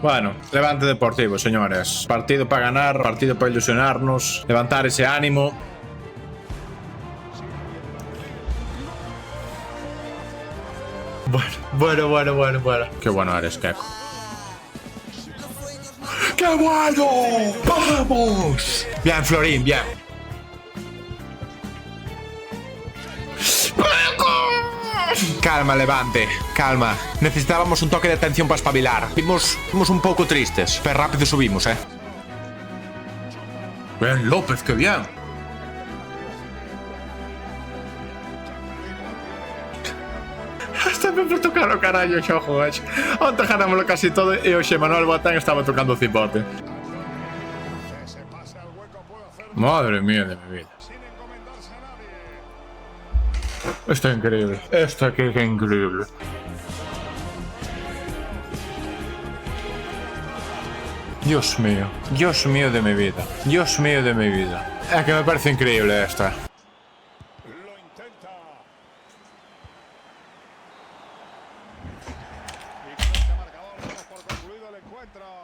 Bueno, Levante Deportivo, señores. Partido para ganar, partido para ilusionarnos, levantar ese ánimo. Bueno. Qué bueno eres, Keco. ¡Qué bueno! ¡Vamos! Bien, Florín, bien. Calma, Levante, calma. Necesitábamos un toque de atención para espabilar. Vimos un poco tristes, pero rápido subimos, ¿eh? Bien, López, qué bien. Hasta me por tocar o carallo, xojo, hoxe. Onte ganámoslo casi todo e hoxe Manuel Boateng estaba tocando o cipote. Madre mía de mi vida. Esto es increíble. Esto aquí es increíble. Dios mío de mi vida. Dios mío de mi vida. Es que me parece increíble esta. Lo intenta. Y con este marcador damos por concluido el encuentro.